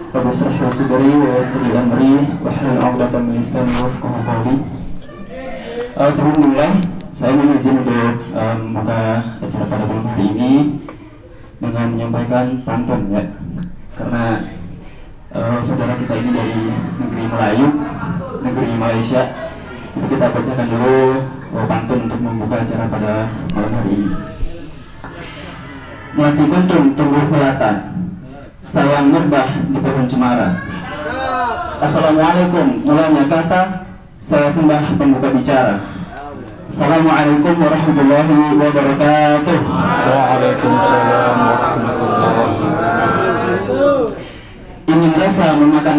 Rabbi shrah li sadri wa yassir li amri wahlul 'uqdatam min lisani yafqahu qawli. Sebelumnya saya mohon izin untuk membuka acara pada malam hari ini dengan menyampaikan pantun ya. Karena saudara kita ini dari negeri Melayu, negeri Malaysia. Jadi kita bacakan dulu pantun untuk membuka acara pada malam hari ini. Melati kuntum tumbuh melata, sayang merbah di pohon cemara. Assalamualaikum, mulanya kata, saya sembah pembuka bicara. Assalamualaikum warahmatullahi wabarakatuh. Waalaikumsalam warahmatullahi wabarakatuh. Ingin rasa memakan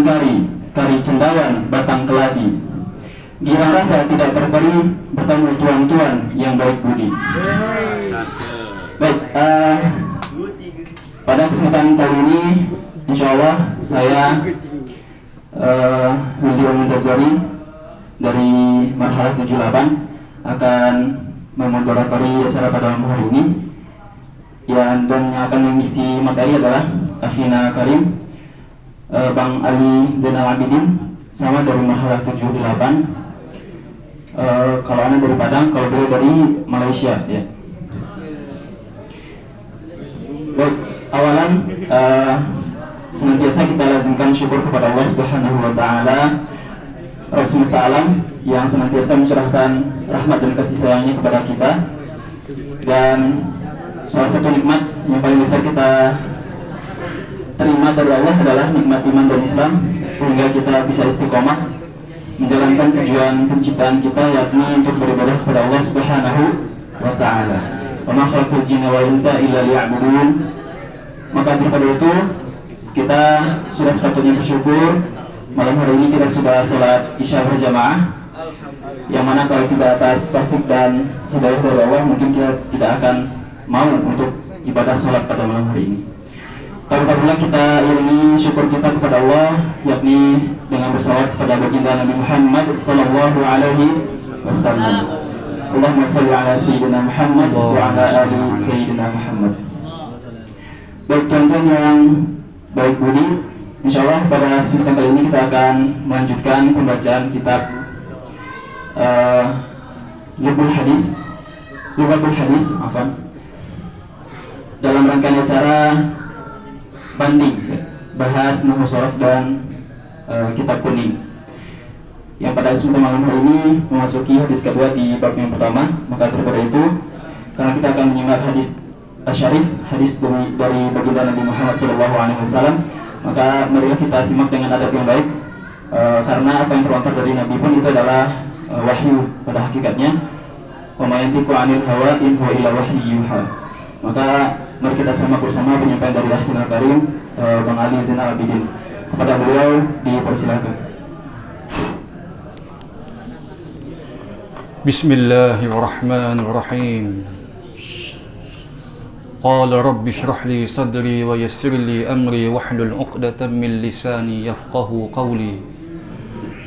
kari cendawan batang keladi. Girang rasa tidak terberi, bertemu tuan-tuan yang baik budi. Baik, pada kesempatan kali ini, insya Allah saya William Mudazari dari Marhalah 78 akan memoderatori acara pada malam hari ini. Dan yang akan mengisi materi adalah Akhina Karim, Bang Ali Zainal Abidin, sama dari Marhalah 78. Kalau Anda dari Padang, kalau beliau dari Malaysia ya. Baik, awalan senantiasa kita lazimkan syukur kepada Allah Subhanahu wa taala, Rabb semesta alam yang senantiasa mencurahkan rahmat dan kasih sayangnya kepada kita. Dan salah satu nikmat yang paling besar kita terima dari Allah adalah nikmat iman dan Islam, sehingga kita bisa istiqomah menjalankan tujuan penciptaan kita, yakni untuk beribadah kepada Allah Subhanahu wa taala. Wa ma khalaqtul jinna wal insa illa liya'budun. Maka daripada itu kita sudah sepatutnya bersyukur. Malam hari ini kita sudah sholat Isya berjamaah, yang mana kalau tidak atas taufik dan hidayah dari Allah, mungkin kita tidak akan mau untuk ibadah sholat pada malam hari ini. Apabila kita iringi syukur kita kepada Allah, yakni dengan bersalawat kepada baginda Nabi Muhammad sallallahu alaihi wasallam. Allahumma shalli ala sayyidina Muhammad wa ala ali sayyidina Muhammad. Baik tuan-tuan yang baik budi, insyaallah pada kesempatan kali ini kita akan melanjutkan pembacaan kitab Lubul Hadis, dalam rangkaian acara banding bahas Nahwu Shorof dan kitab kuning, yang pada kesempatan malam hari ini memasuki hadis kedua di bab yang pertama. Maka daripada itu, karena kita akan menyimak hadis syarif, hadis dari baginda Nabi Muhammad SAW, maka marilah kita simak dengan adab yang baik, karena apa yang terlontar dari Nabi pun itu adalah wahyu pada hakikatnya. Wa ma yantiqu 'anil hawa in huwa illa wahyu yuha. Maka mari kita simak bersama penyampaian dari Akhina Karim, Bang Ali Zainal Abidin. Kepada beliau dipersilakan. Bismillahirrahmanirrahim. Qala rabbi shrah li sadri wa yassir li amri wahlul 'uqdatam min lisani yafqahu qawli.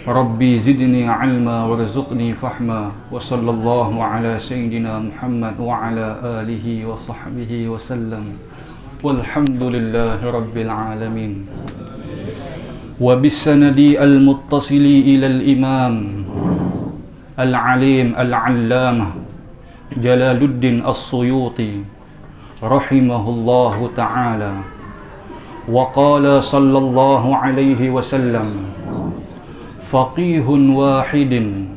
Rabbi zidni 'ilma warzuqni fahma. Wa sallallahu ala sayyidina Muhammad wa ala alihi wa sahbihi wa sallam. Walhamdulillahi rabbil alamin. Wa bisanadi al-muttasili ila al-imam al-alim al-allamah Jalaluddin As-Suyuti rahimahullahu ta'ala. Wa qala sallallahu alaihi wasallam, faqihun wahidun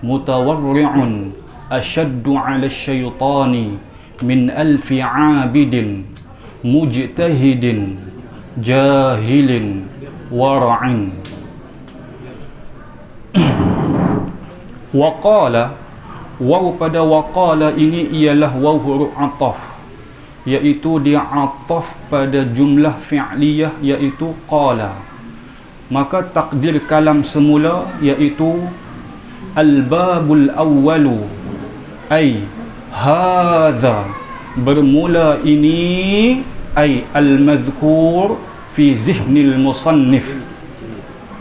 mutawarri'un ashaddu 'ala asy-syaitani min alfi 'abidin mujtahidin jahilin wara'in. Waqala, waw pada waqala ini ialah waw huruf ataf, yaitu dia ataf pada jumlah fi'liyah yaitu qala. Maka takdir kalam semula yaitu al-babul awwalu, ay hadha, bermula ini, ay al-madhkur fi zihnil musannif.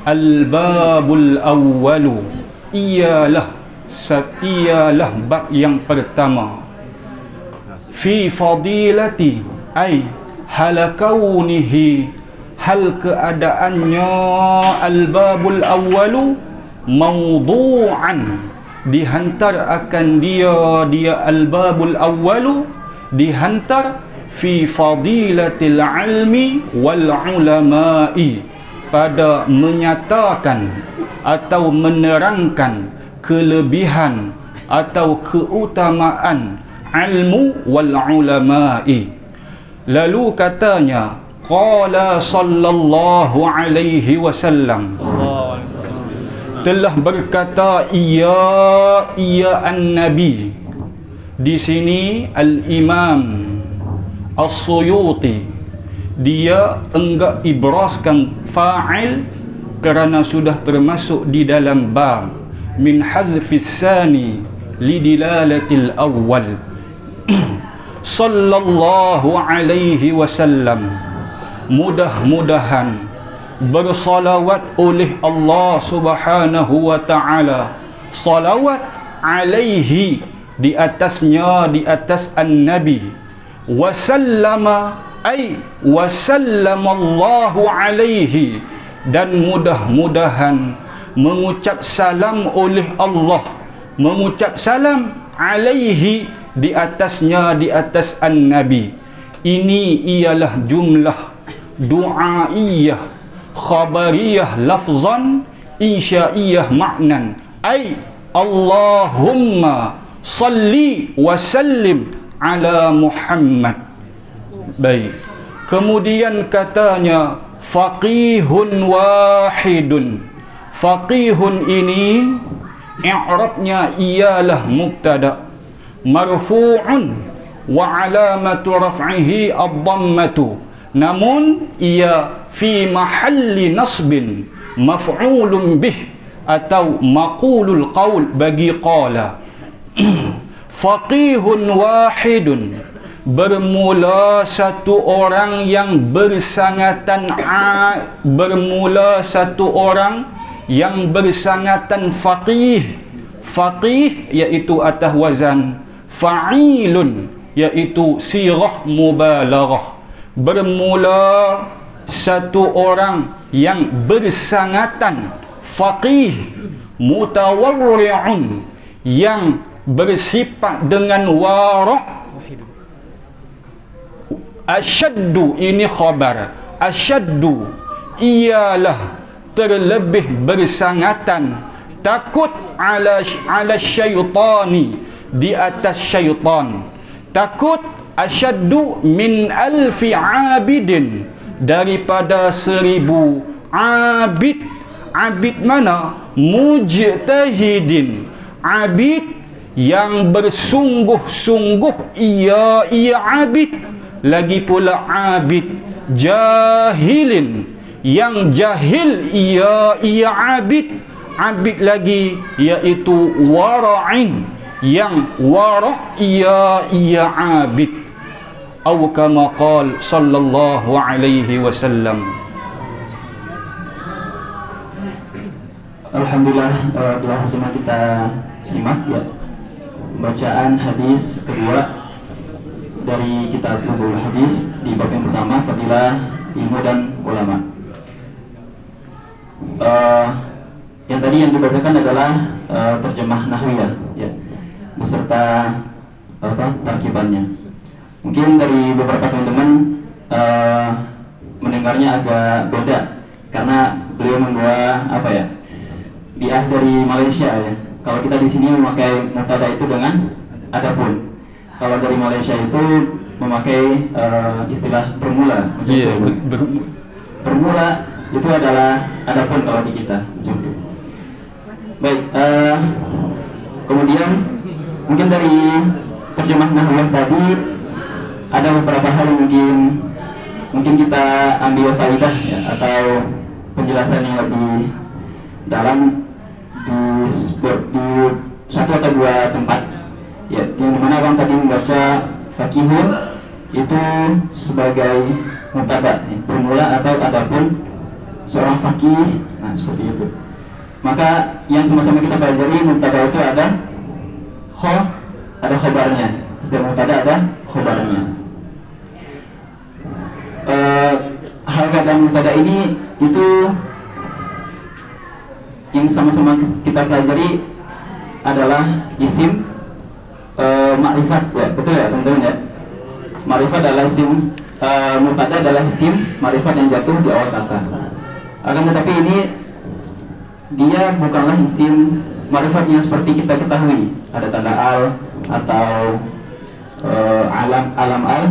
Al-babul awwalu, ialah bab yang pertama. Fi fadilati, ay halakaunihi, hal keadaannya al-babul awwalu mawdu'an, dihantar akan dia al-babul awwalu dihantar fi fadilatil ilmi wal ulama'i, pada menyatakan atau menerangkan kelebihan atau keutamaan ilmu wal ulama'i. Lalu katanya, qala sallallahu alaihi wasallam, telah berkata ia an-nabi. Di sini al-Imam As-Suyuti dia enggak ibraskan fa'il kerana sudah termasuk di dalam bab min hazfis sani lidilalatil awwal. Sallallahu alaihi wasallam, mudah-mudahan bersalawat oleh Allah Subhanahu wa ta'ala, salawat alaihi, di atasnya, di atas an-nabi, wasallama ay wasallamallahu alaihi, dan mudah-mudahan mengucap salam oleh Allah, mengucap salam alaihi, di atasnya, di atas an-nabi. Ini ialah jumlah du'aiyah, khabariyah lafzan, insya'iyah maknan, ay Allahumma salli wa sallim ala Muhammad. Baik, kemudian katanya faqihun wahidun. Faqihun ini i'rabnya ialah mubtada marfu'un wa alamatu raf'ihi ad-dhammatu, namun ia fi mahalli nasbin maf'ulun bih atau maqulul qaul bagi qala. Faqihun wahidun, bermula satu orang yang bersangatan, bermula satu orang yang bersangatan faqih. Faqih iaitu atas wazan fa'ilun, iaitu sirah mubalaghah. Bermula satu orang yang bersangatan faqih, mutawarri'un, yang bersifat dengan wara'. Asyaddu ini khabar, asyaddu ialah terlebih bersangatan, takut ala syaitani, di atas syaitan. Takut asyaddu min alfi abidin, daripada 1000 abid. Abid mana? Mujtahidin, abid yang bersungguh-sungguh, ia abid. Lagi pula abid jahilin, yang jahil, ia abid. Abid lagi iaitu wara'in, yang wara' ia abid. Atau kama qala sallallahu alaihi wasallam. Alhamdulillah, telah bersama kita simak ya bacaan hadis kedua dari kitab Ulumul Hadis di bab yang pertama, Fadilah Ilmu dan Ulama. Yang tadi yang dibacakan adalah terjemah nahwiyah ya, beserta tarkibannya. Mungkin dari beberapa teman-teman mendengarnya agak beda karena beliau membawa biah dari Malaysia ya. Kalau kita di sini memakai mubtada itu dengan adapun. Kalau dari Malaysia itu memakai istilah bermula. Iya, bermula itu adalah adapun kalau di kita. Baik, kemudian mungkin dari terjemah nahwiyah tadi ada beberapa hal yang mungkin kita ambil faidah ya, atau penjelasan yang lebih dalam di satu atau dua tempat ya, yang dimana orang tadi membaca fakihun itu sebagai mubtada ya, bermula atau adapun seorang fakih, nah seperti itu. Maka yang sama-sama kita pelajari, mubtada itu ada khabarnya. Setiap mubtada ada khabarnya. marifat dan mubtada ini itu yang sama-sama kita pelajari adalah isim ma'rifat ya, betul ya teman-teman ya. Ma'rifat adalah isim, mubtada adalah isim ma'rifat yang jatuh di awal kata. Akan tetapi ini dia bukanlah isim ma'rifat yang seperti kita ketahui, ada tanda al atau alam al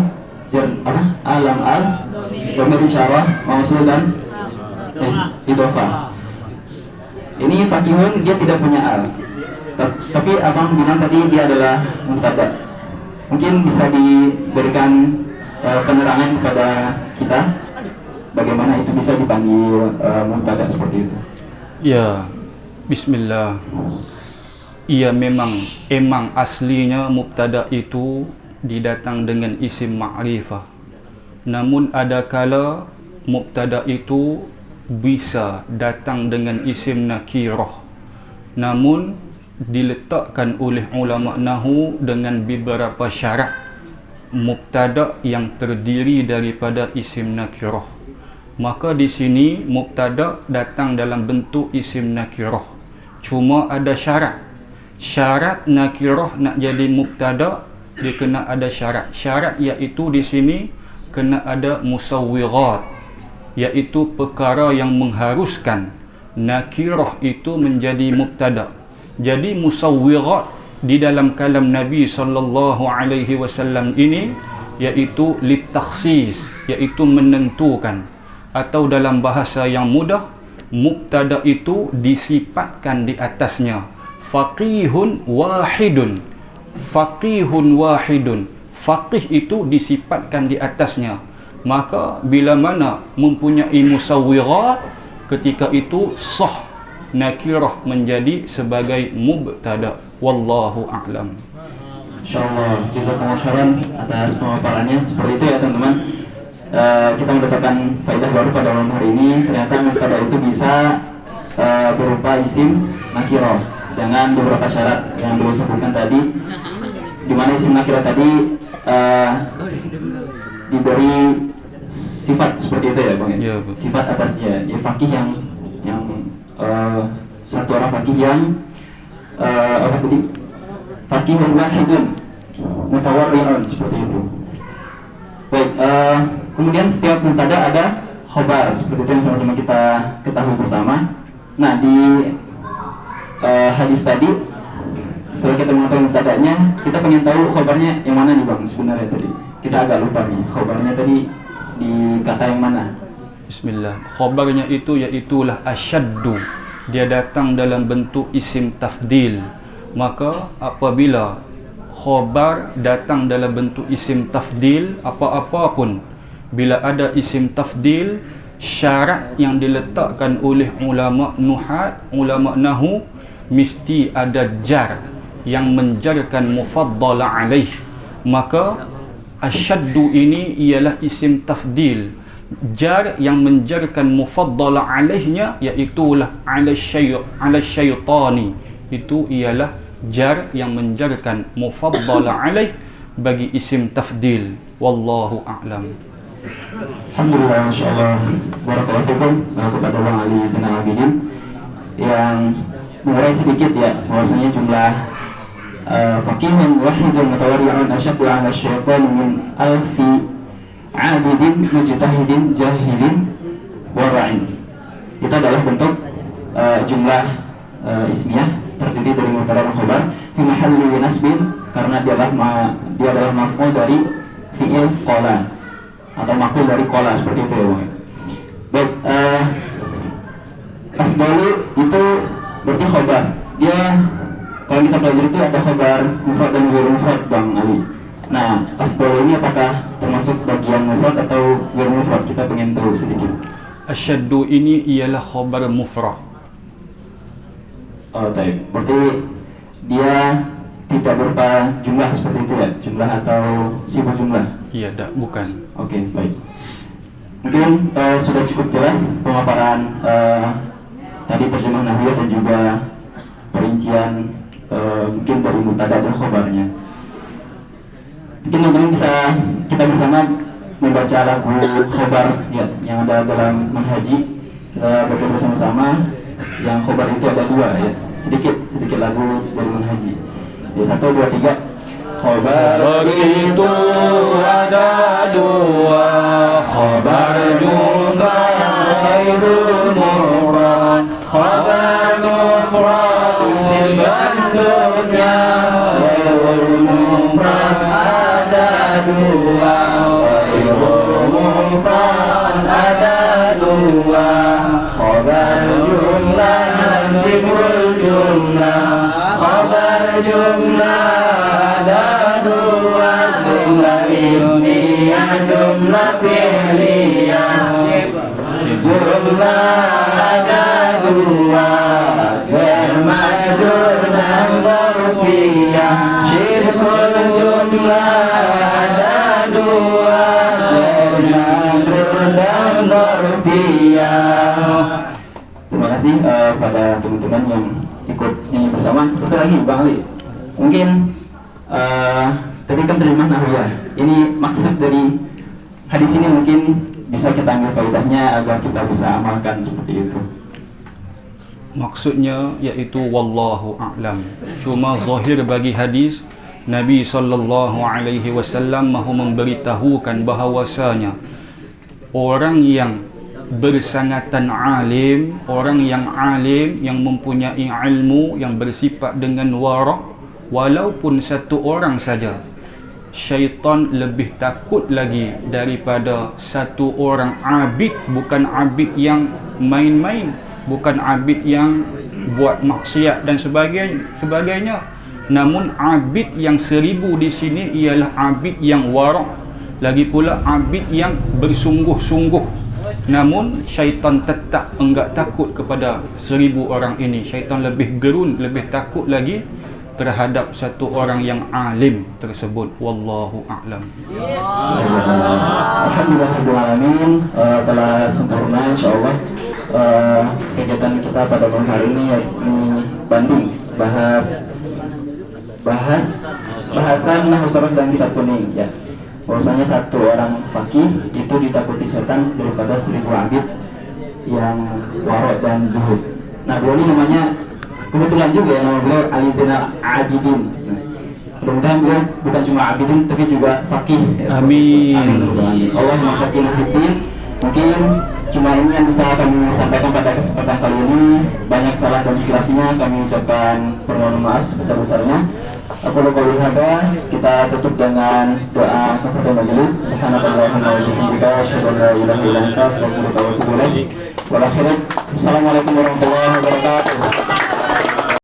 dhamir isyarah, mausul dan idhofah. Ini fakihun dia tidak punya al, tapi abang bilang tadi dia adalah mubtada. Mungkin bisa diberikan penerangan kepada kita bagaimana itu bisa dipanggil mubtada seperti itu. Ya, bismillah. Ia emang aslinya mubtada itu didatang dengan isim ma'rifah. Namun ada kala mubtada itu bisa datang dengan isim nakirah, namun diletakkan oleh ulama nahu dengan beberapa syarat mubtada yang terdiri daripada isim nakirah. Maka di sini mubtada datang dalam bentuk isim nakirah, cuma ada syarat nakirah nak jadi mubtada, dia kena ada syarat iaitu di sini kena ada musawwirat, iaitu perkara yang mengharuskan nakirah itu menjadi mubtada. Jadi musawwirat di dalam kalam Nabi sallallahu alaihi wasallam ini iaitu litakhsis, iaitu menentukan, atau dalam bahasa yang mudah mubtada itu disifatkan di atasnya faqihun wahidun. Faqih itu disifatkan di atasnya. Maka bila mana mempunyai musawwirat, ketika itu sah nakirah menjadi sebagai mubtada. Wallahu a'lam. Insyaallah, jazakumullah khairan atas pemaparannya. Seperti itu ya teman-teman. Kita mendapatkan faedah baru pada malam hari ini. Ternyata mubtada itu bisa berupa isim nakirah dengan beberapa syarat yang dulu sebutkan tadi, di mana isim nakirah tadi diberi sifat seperti itu ya Bang ya? Sifat atasnya. Jadi fakih yang satu orang fakih yang apa tadi? Fakihun wahidun mutawarri'un, seperti itu. Baik, kemudian setiap mubtada ada khobar, seperti itu yang sama-sama kita ketahui bersama. Nah, di hadis tadi setelah kita mengetahui mubtada'nya, kita pengen tahu khobarnya yang mana nih Bang sebenarnya tadi. Kita agak lupa nih, khobarnya tadi di kata yang mana? Bismillah. Khobarnya itu iaitulah asyaddu. Dia datang dalam bentuk isim tafdil. Maka apabila khobar datang dalam bentuk isim tafdil, apa-apa pun bila ada isim tafdil, syarat yang diletakkan oleh ulama nuhat, ulama nahu, mesti ada jar yang menjarkan mufaddala alaih. Maka asyaddu ini ialah isim tafdil. Jar yang menjarkan mufaddala alaihnya iaitulah ala syaitani. Itu ialah jar yang menjarkan mufaddala alaih bagi isim tafdil. Wallahu a'lam. Alhamdulillah, insyaallah. Barakallahu fikum kepada Bang Ali Zainal Abidin yang mengurai sedikit ya bahwasanya jumlah faqihun wahidun mutawarri'un asyaddu 'ala syaitan min alfi 'abidin mujtahidin jahilin wara'in. Itu adalah bentuk jumlah ismiyah terdiri dari mubtada dan khabar fi mahalli nasbin, karena dia adalah maf'ul dari fi'il qala atau maf'ul dari qala, seperti itu ya Bang. Baik, afdalu itu berarti khabar. Dia kalau kita belajar itu ada khabar mufrad dan ghair mufrad Bang Ali. Nah, afdalu ini apakah termasuk bagian mufrad atau ghair mufrad? Kita pengen tahu sedikit. Asyaddu ini ialah khabar mufrad. Oh, baik. Berarti dia tidak berupa jumlah seperti itu ya? Jumlah atau sifat jumlah? Iya, bukan. Oke, baik. Mungkin sudah cukup jelas pemaparan tadi terjemah nahwiyah dan juga perincian mungkin dari mubtada dan khabarnya. Mungkin teman-teman bisa kita bersama membaca lagu khobar ya, yang ada dalam manhaji. Kita baca bersama-sama. Yang khobar itu ada dua ya, sedikit lagu dari manhaji. Ya, 1, 2, 3. Khobar itu ada dua, khobar jumlah khairul mufrad, khobar mufrad bentuknya khairul mufrad ada dua, khairul mufrad ada dua, khobar jumlah sibul jumlah, khobar jumlah ada dua, jumlah ismiyah jumlah fi'liyah, jumlah ada dua, jar majrur dan dzarfiyah, syirkul jumlah ada dua, jar majrur dan dzarfiyah. Terima kasih pada teman-teman yang ikut nyanyi bersama. Satu lagi Bang Ali, mungkin tadi kan terjemah nahwiyah. Ini maksud dari hadis ini mungkin bisa kita ambil faedahnya agar kita bisa amalkan seperti itu. Maksudnya yaitu wallahu a'lam. Cuma zahir bagi hadis, Nabi SAW mahu memberitahukan bahawasanya orang yang bersangatan alim, orang yang alim, yang mempunyai ilmu, yang bersifat dengan wara', walaupun satu orang saja, syaitan lebih takut lagi daripada satu orang abid. Bukan abid yang main-main, bukan abid yang buat maksiat dan sebagainya. Namun abid yang 1000 di sini ialah abid yang wara', lagi pula abid yang bersungguh-sungguh. Namun syaitan tetap enggak takut kepada 1000 orang ini. Syaitan lebih gerun, lebih takut lagi terhadap satu orang yang alim tersebut. Wallahu a'lam. Alhamdulillahirrahmanirrahim. Telah sempurna insyaallah kegiatan kita pada malam hari ini, yaitu banding bahasan nahwu sharaf dan kitab kuning ya. Bahwasanya satu orang fakih itu ditakuti setan daripada 1000 abid yang wara' dan zuhud. Nah, beliau ini namanya kebetulan juga ya, nama beliau Ali Zainal Abidin. Mudah-mudahan beliau bukan cuma abidin tapi juga fakih ya. Amin. Allahumma faqihna fiddin. Mungkin cuma ini yang bisa kami sampaikan pada kesempatan kali ini. Banyak salah dan khilafnya kami ucapkan permohonan maaf sebesar-besarnya. Aku lupa hadza, kita tutup dengan doa kafaratul majelis. Subhanallahumma wa bihamdika asyhadu an la ilaha illa anta astaghfiruka wa atubu ilaik. Wal akhirat. Assalamualaikum warahmatullahi wabarakatuh.